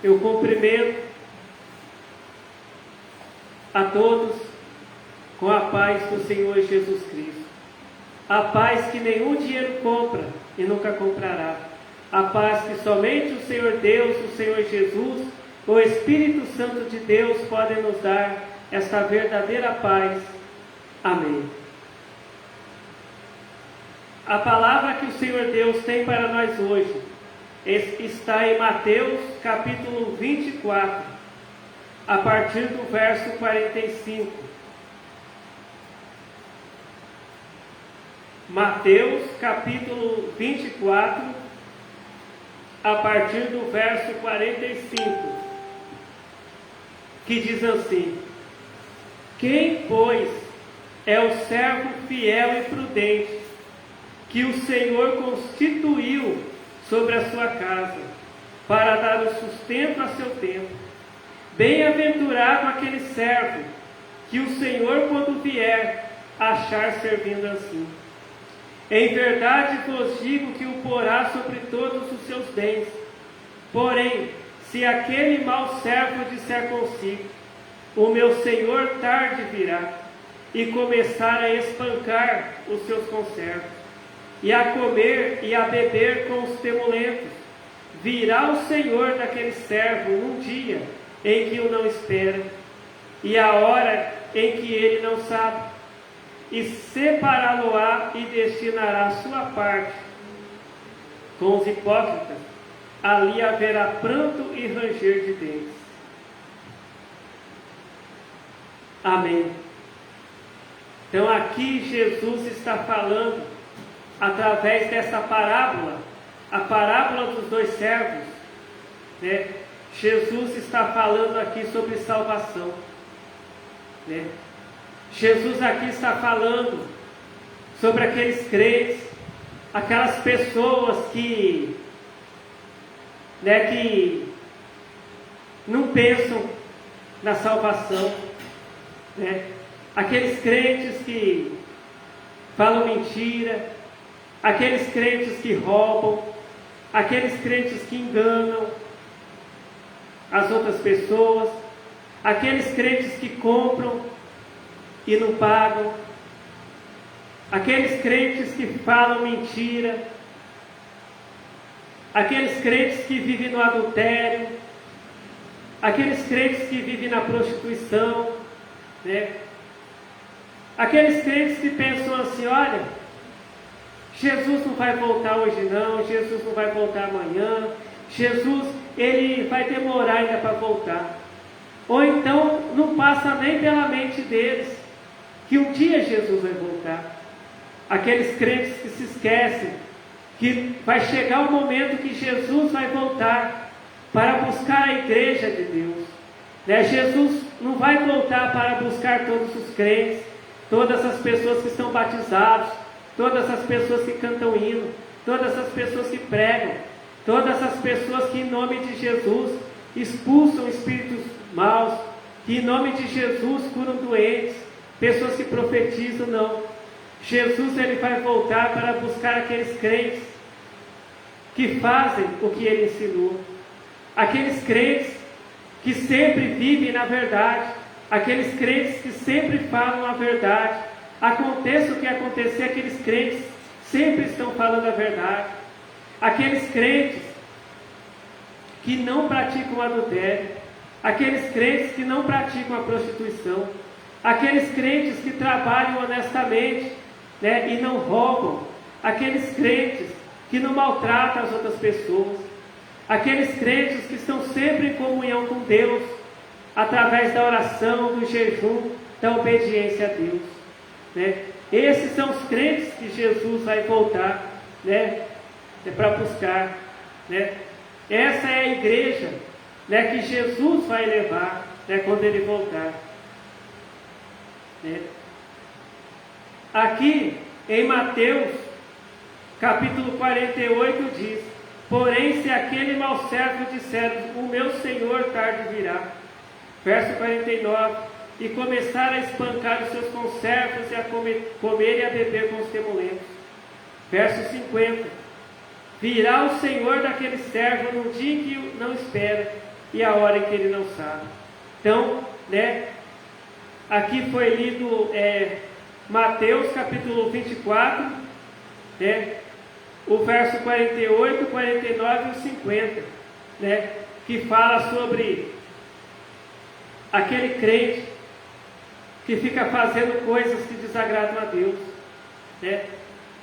Eu cumprimento a todos com a paz do Senhor Jesus Cristo. A paz que nenhum dinheiro compra e nunca comprará. A paz que somente o Senhor Deus, o Senhor Jesus, o Espírito Santo de Deus podem nos dar esta verdadeira paz. Amém. A palavra que o Senhor Deus tem para nós hoje está em Mateus capítulo 24, a partir do verso 45. Mateus capítulo 24, a partir do verso 45, que diz assim: Quem, pois, é o servo fiel e prudente, que o Senhor constituiu sobre a sua casa, para dar o sustento a seu tempo? Bem-aventurado aquele servo, que o Senhor, quando vier, achar servindo assim. Em verdade vos digo que o porá sobre todos os seus bens. Porém, se aquele mau servo disser consigo: o meu Senhor tarde virá, e começar a espancar os seus conservos, e a comer e a beber com os temulentos, virá o Senhor daquele servo num dia em que o não espera, e a hora em que ele não sabe, e separá-lo-á e destinará a sua parte. Com os hipócritas, ali haverá pranto e ranger de dentes. Amém. Então aqui Jesus está falando, através dessa parábola, a parábola dos dois servos, né? Jesus está falando aqui sobre salvação, né? Jesus aqui está falando sobre aqueles crentes, aquelas pessoas que não pensam na salvação, né? Aqueles crentes que falam mentira, aqueles crentes que roubam, aqueles crentes que enganam as outras pessoas, aqueles crentes que compram e não pagam, aqueles crentes que falam mentira, aqueles crentes que vivem no adultério, aqueles crentes que vivem na prostituição, né? Aqueles crentes que pensam assim: olha, Jesus não vai voltar hoje não, Jesus não vai voltar amanhã, Jesus, ele vai demorar ainda para voltar. Ou então não passa nem pela mente deles que um dia Jesus vai voltar. Aqueles crentes que se esquecem que vai chegar o momento que Jesus vai voltar para buscar a igreja de Deus, né? Jesus não vai voltar para buscar todos os crentes, todas as pessoas que estão batizadas, todas as pessoas que cantam hino, todas as pessoas que pregam, todas as pessoas que em nome de Jesus expulsam espíritos maus, que em nome de Jesus curam doentes, pessoas que profetizam. Não. Jesus, ele vai voltar para buscar aqueles crentes que fazem o que ele ensinou, aqueles crentes que sempre vivem na verdade, aqueles crentes que sempre falam a verdade. Aconteça o que acontecer, aqueles crentes sempre estão falando a verdade. Aqueles crentes que não praticam adultério, aqueles crentes que não praticam a prostituição, aqueles crentes que trabalham honestamente, né, e não roubam, aqueles crentes que não maltratam as outras pessoas, aqueles crentes que estão sempre em comunhão com Deus, através da oração, do jejum, da obediência a Deus, né? Esses são os crentes que Jesus vai voltar, né, para buscar, né? Essa é a igreja, né, que Jesus vai levar, né, quando ele voltar, né? Aqui em Mateus capítulo 48 diz: porém, se aquele mau servo disser: o meu Senhor tarde virá, verso 49, e começar a espancar os seus conservos e a comer e a beber com os temulentos, verso 50, virá o Senhor daquele servo num dia em que não espera, e a hora em que ele não sabe. Então, né, aqui foi lido Mateus capítulo 24, né, o verso 48, 49 e 50, né, que fala sobre aquele crente que fica fazendo coisas que desagradam a Deus, né?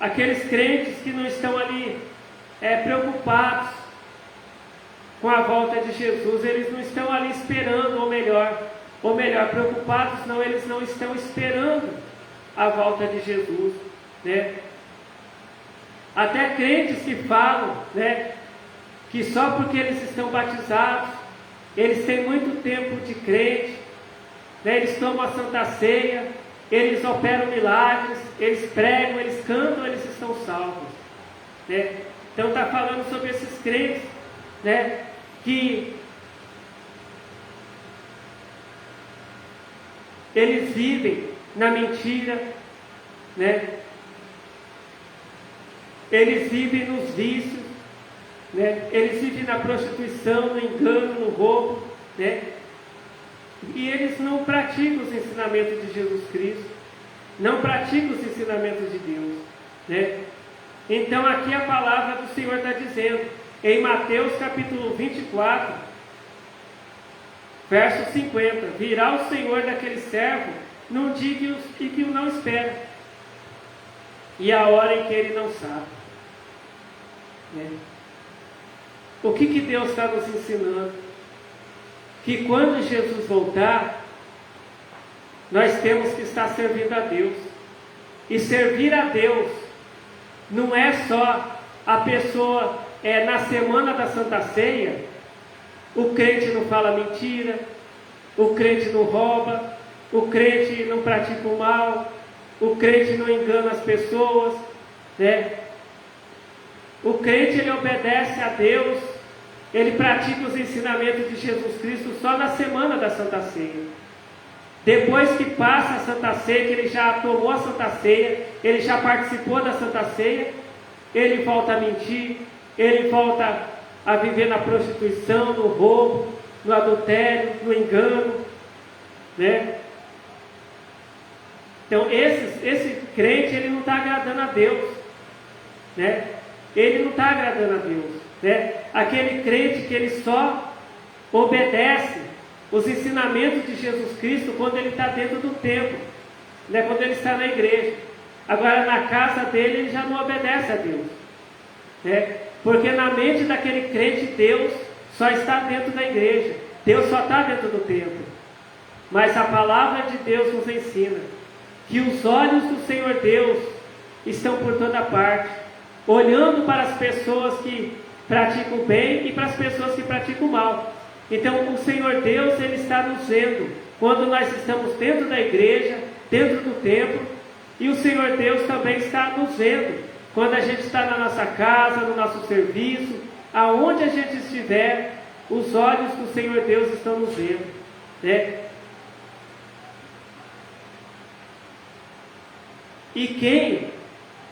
Aqueles crentes que não estão ali preocupados com a volta de Jesus, eles não estão ali esperando, ou melhor, preocupados não, eles não estão esperando a volta de Jesus, né? Até crentes que falam, né, que só porque eles estão batizados, eles têm muito tempo de crente, né, eles tomam a Santa Ceia, eles operam milagres, eles pregam, eles cantam, eles estão salvos, né? Então está falando sobre esses crentes, né, que eles vivem na mentira, né? Eles vivem nos vícios, né? Eles vivem na prostituição, no engano, no roubo, né? E eles não praticam os ensinamentos de Jesus Cristo, não praticam os ensinamentos de Deus, né? Então aqui a palavra do Senhor está dizendo, em Mateus capítulo 24, verso 50, virá o Senhor daquele servo num dia em que o não espera, e a hora em que ele não sabe, né? O que Deus está nos ensinando? Que quando Jesus voltar, nós temos que estar servindo a Deus. E servir a Deus não é só a pessoa, na semana da Santa Ceia, o crente não fala mentira, o crente não rouba, o crente não pratica o mal, o crente não engana as pessoas, né? O crente, ele obedece a Deus, ele pratica os ensinamentos de Jesus Cristo só na semana da Santa Ceia. Depois que passa a Santa Ceia, que ele já tomou a Santa Ceia, ele já participou da Santa Ceia, ele volta a mentir, ele volta a viver na prostituição, no roubo, no adultério, no engano, né? Então esse crente, ele não está agradando a Deus, né? Ele não está agradando a Deus, né? Aquele crente que ele só obedece os ensinamentos de Jesus Cristo quando ele está dentro do templo, né? Quando ele está na igreja. Agora na casa dele ele já não obedece a Deus, né? Porque na mente daquele crente Deus só está dentro da igreja, Deus só está dentro do templo. Mas a palavra de Deus nos ensina que os olhos do Senhor Deus estão por toda parte, olhando para as pessoas que praticam o bem e para as pessoas que praticam o mal. Então o Senhor Deus, ele está nos vendo quando nós estamos dentro da igreja, dentro do templo, e o Senhor Deus também está nos vendo quando a gente está na nossa casa, no nosso serviço, aonde a gente estiver, os olhos do Senhor Deus estão nos vendo, né? E quem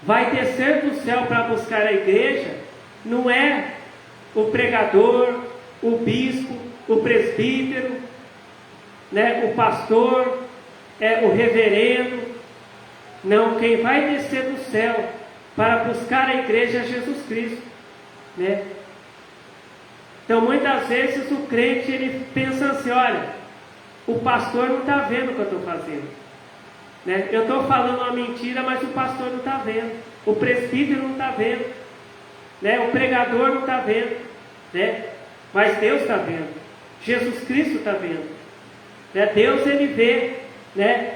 vai descer do céu para buscar a igreja não é o pregador, o bispo, o presbítero, né, o pastor, o reverendo. Não, quem vai descer do céu para buscar a igreja é Jesus Cristo, né? Então muitas vezes o crente, ele pensa assim, olha, o pastor não está vendo o que eu estou fazendo, né? Eu estou falando uma mentira, mas o pastor não está vendo, o presbítero não está vendo, né? O pregador não está vendo, né? Mas Deus está vendo, Jesus Cristo está vendo, né? Deus, ele vê, né,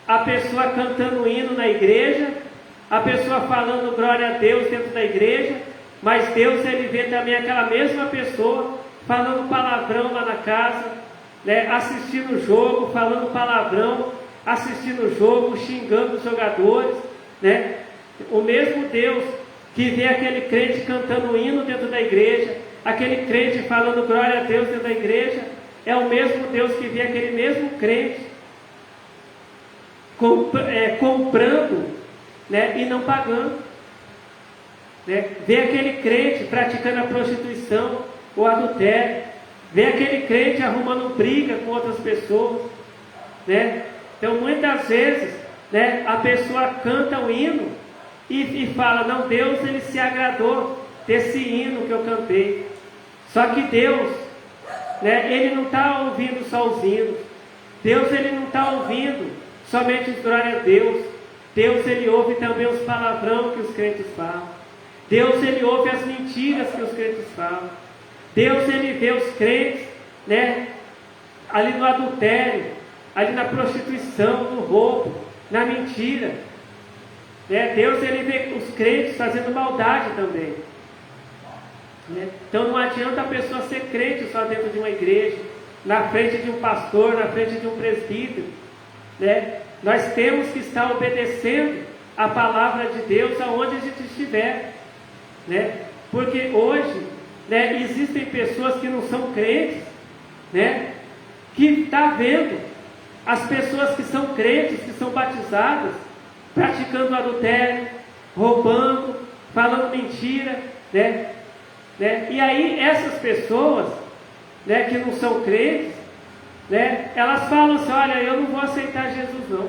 a pessoa cantando hino na igreja, a pessoa falando glória a Deus dentro da igreja, mas Deus, ele vê também aquela mesma pessoa falando palavrão lá na casa, né? Assistindo o jogo, falando palavrão, assistindo o jogo, xingando os jogadores, né? O mesmo Deus que vê aquele crente cantando hino dentro da igreja, aquele crente falando glória a Deus dentro da igreja, é o mesmo Deus que vê aquele mesmo crente comprando, né, e não pagando, né? Vê aquele crente praticando a prostituição, o adultério, vê aquele crente arrumando briga com outras pessoas, né? Então muitas vezes, né, a pessoa canta o hino e fala, não, Deus ele se agradou desse hino que eu cantei. Só que Deus, né, ele não está ouvindo só os hinos. Deus ele não está ouvindo somente os glória a Deus. Deus ele ouve também os palavrão que os crentes falam. Deus ele ouve as mentiras que os crentes falam. Deus ele vê os crentes, né, ali no adultério, ali na prostituição, no roubo, na mentira, né? Deus ele vê os crentes fazendo maldade também, né? Então não adianta a pessoa ser crente só dentro de uma igreja, na frente de um pastor, na frente de um presbítero, né? Nós temos que estar obedecendo a palavra de Deus aonde a gente estiver, né? Porque hoje, né, existem pessoas que não são crentes, né, que está vendo as pessoas que são crentes, que são batizadas, praticando adultério, roubando, falando mentira, né? E aí essas pessoas, né, que não são crentes, né, elas falam assim, olha, eu não vou aceitar Jesus não.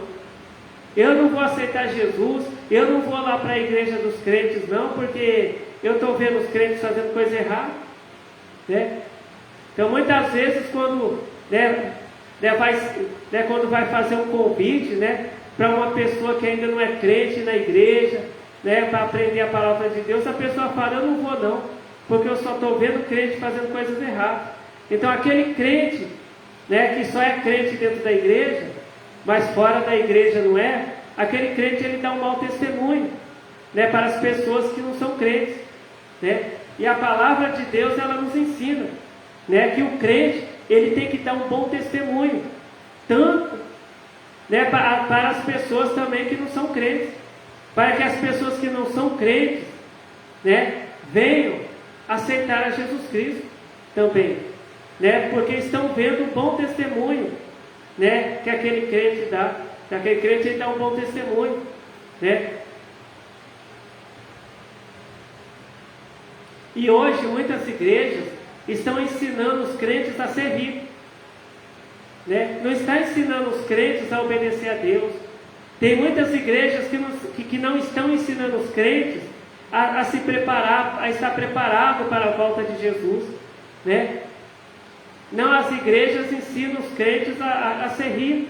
Eu não vou aceitar Jesus, eu não vou lá para a igreja dos crentes não, porque eu estou vendo os crentes fazendo coisa errada, né? Então muitas vezes quando, quando vai fazer um convite, né, para uma pessoa que ainda não é crente na igreja, né, para aprender a palavra de Deus, a pessoa fala, eu não vou não, porque eu só estou vendo crente fazendo coisas erradas. Então aquele crente, né, que só é crente dentro da igreja, mas fora da igreja não é, aquele crente ele dá um mau testemunho, né, para as pessoas que não são crentes, né? E a palavra de Deus ela nos ensina, né, que o crente ele tem que dar um bom testemunho, tanto, né, para as pessoas também que não são crentes, para que as pessoas que não são crentes, né, venham aceitar a Jesus Cristo também, né, porque estão vendo um bom testemunho, né, que aquele crente dá, que aquele crente ele dá um bom testemunho, né. E hoje muitas igrejas estão ensinando os crentes a ser ricos, né? Não está ensinando os crentes a obedecer a Deus. Tem muitas igrejas que não estão ensinando os crentes a se preparar, a estar preparado para a volta de Jesus, né? Não, as igrejas ensinam os crentes a ser ricos,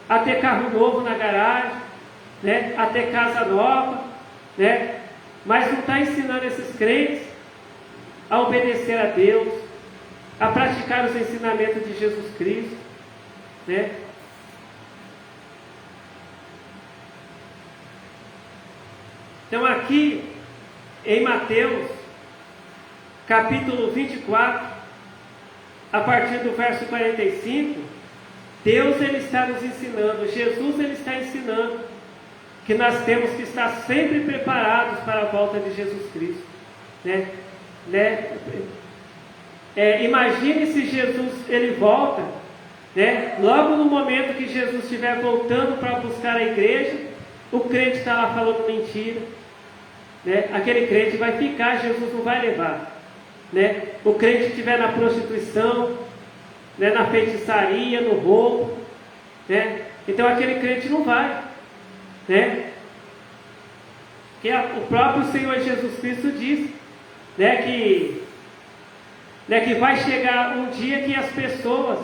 a ter carro novo na garagem, né? A ter casa nova, né? Mas não está ensinando esses crentes a obedecer a Deus, a praticar os ensinamentos de Jesus Cristo, né? Então aqui em Mateus capítulo 24, a partir do verso 45, Deus ele está nos ensinando, Jesus ele está ensinando que nós temos que estar sempre preparados para a volta de Jesus Cristo, né? Imagine se Jesus ele volta, né? Logo no momento que Jesus estiver voltando para buscar a igreja, o crente está lá falando mentira, né? Aquele crente vai ficar, Jesus não vai levar, né? O crente estiver na prostituição, né? Na feitiçaria, no roubo, né? Então aquele crente não vai, né? Que o próprio Senhor Jesus Cristo disse, né, que vai chegar um dia que as pessoas,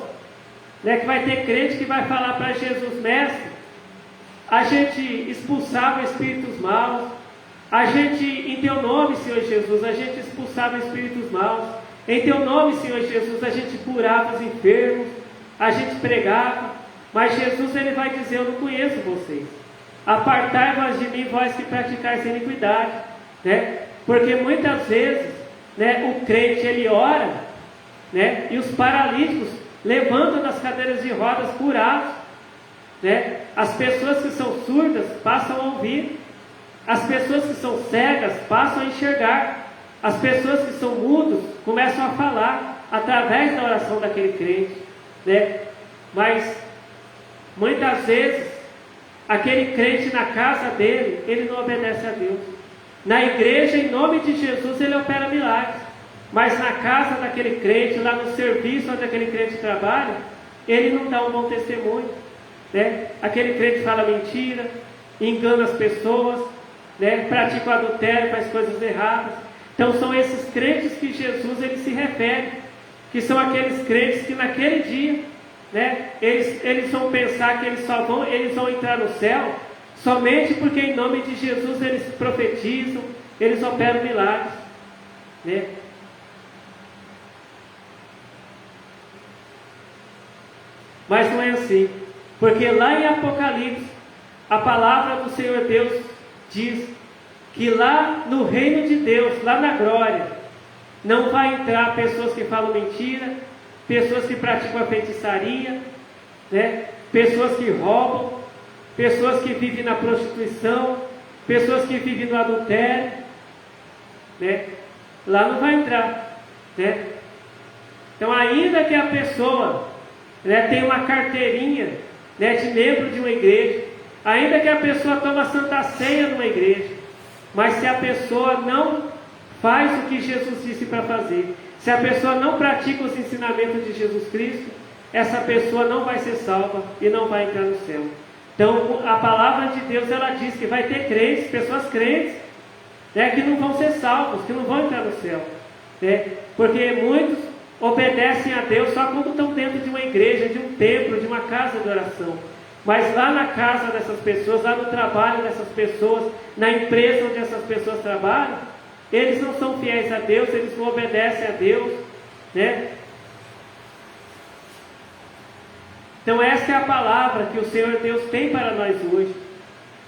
né, que vai ter crente que vai falar para Jesus, mestre, a gente expulsava espíritos maus, a gente, em teu nome, Senhor Jesus, a gente expulsava espíritos maus, em teu nome, Senhor Jesus, a gente curava os enfermos, a gente pregava, mas Jesus ele vai dizer, eu não conheço vocês, apartai-vos de mim, vós que praticais iniquidade, né? Porque muitas vezes, né, o crente ele ora, né, e os paralíticos levantam das cadeiras de rodas curados, né? As pessoas que são surdas passam a ouvir, as pessoas que são cegas passam a enxergar, as pessoas que são mudos começam a falar através da oração daquele crente, né? Mas muitas vezes aquele crente na casa dele, ele não obedece a Deus. Na igreja, em nome de Jesus, ele opera milagres. mas na casa daquele crente, lá no serviço onde aquele crente trabalha, ele não dá um bom testemunho, né? Aquele crente fala mentira, engana as pessoas, né? Pratica o adultério, faz coisas erradas. Então são esses crentes que Jesus ele se refere, que são aqueles crentes que naquele dia, né, eles vão pensar que eles vão entrar no céu somente porque em nome de Jesus eles profetizam, eles operam milagres, né? Mas não é assim, porque lá em Apocalipse, a palavra do Senhor Deus diz que lá no reino de Deus, lá na glória, não vai entrar pessoas que falam mentira, pessoas que praticam a feitiçaria, né? Pessoas que roubam, pessoas que vivem na prostituição, pessoas que vivem no adultério, né? Lá não vai entrar, né? Então, ainda que a pessoa, né, tenha uma carteirinha, né, de membro de uma igreja, ainda que a pessoa toma a Santa Ceia numa igreja, mas se a pessoa não faz o que Jesus disse para fazer, se a pessoa não pratica os ensinamentos de Jesus Cristo, essa pessoa não vai ser salva e não vai entrar no céu. Então, a palavra de Deus, ela diz que vai ter crentes, pessoas crentes, né, que não vão ser salvos, que não vão entrar no céu, né, porque muitos obedecem a Deus só quando estão dentro de uma igreja, de um templo, de uma casa de oração. Mas lá na casa dessas pessoas, lá no trabalho dessas pessoas, na empresa onde essas pessoas trabalham, eles não são fiéis a Deus, eles não obedecem a Deus, né? Então essa é a palavra que o Senhor Deus tem para nós hoje,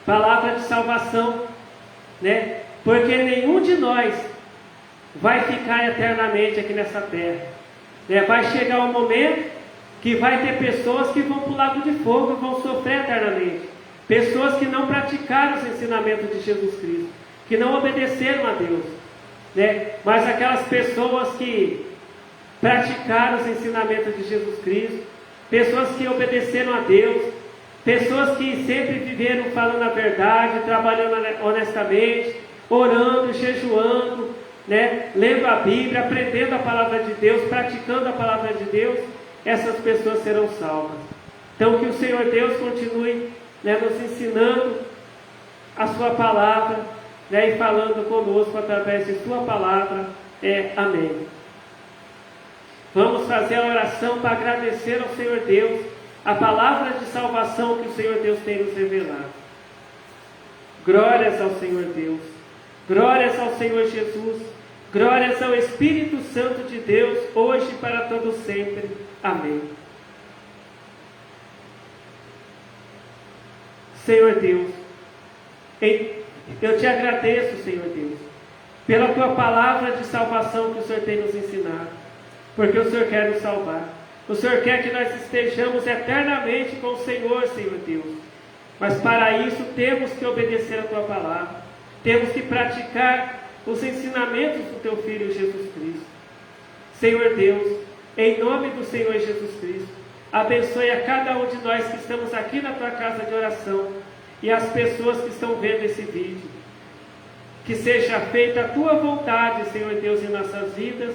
palavra de salvação, né? Porque nenhum de nós vai ficar eternamente aqui nessa terra, né? Vai chegar um momento que vai ter pessoas que vão para o lago de fogo e vão sofrer eternamente, pessoas que não praticaram os ensinamentos de Jesus Cristo, que não obedeceram a Deus, né? Mas aquelas pessoas que praticaram os ensinamentos de Jesus Cristo, pessoas que obedeceram a Deus, pessoas que sempre viveram falando a verdade, trabalhando honestamente, orando, jejuando, né? Lendo a Bíblia, aprendendo a palavra de Deus, praticando a palavra de Deus, essas pessoas serão salvas. Então que o Senhor Deus continue, né, nos ensinando a sua palavra, né, e falando conosco através de sua palavra. Amém. Vamos fazer a oração para agradecer ao Senhor Deus a palavra de salvação que o Senhor Deus tem nos revelado. Glórias ao Senhor Deus, glórias ao Senhor Jesus, glórias ao Espírito Santo de Deus, hoje e para todo sempre. Amém. Senhor Deus, eu te agradeço, Senhor Deus, pela tua palavra de salvação que o Senhor tem nos ensinado, porque o Senhor quer nos salvar. O Senhor quer que nós estejamos eternamente com o Senhor, Senhor Deus. Mas para isso temos que obedecer a tua palavra, temos que praticar os ensinamentos do teu Filho Jesus Cristo. Senhor Deus, em nome do Senhor Jesus Cristo, abençoe a cada um de nós que estamos aqui na tua casa de oração e as pessoas que estão vendo esse vídeo. Que seja feita a tua vontade, Senhor Deus, em nossas vidas.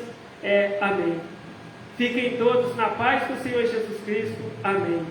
Amém. Fiquem todos na paz do Senhor Jesus Cristo. Amém.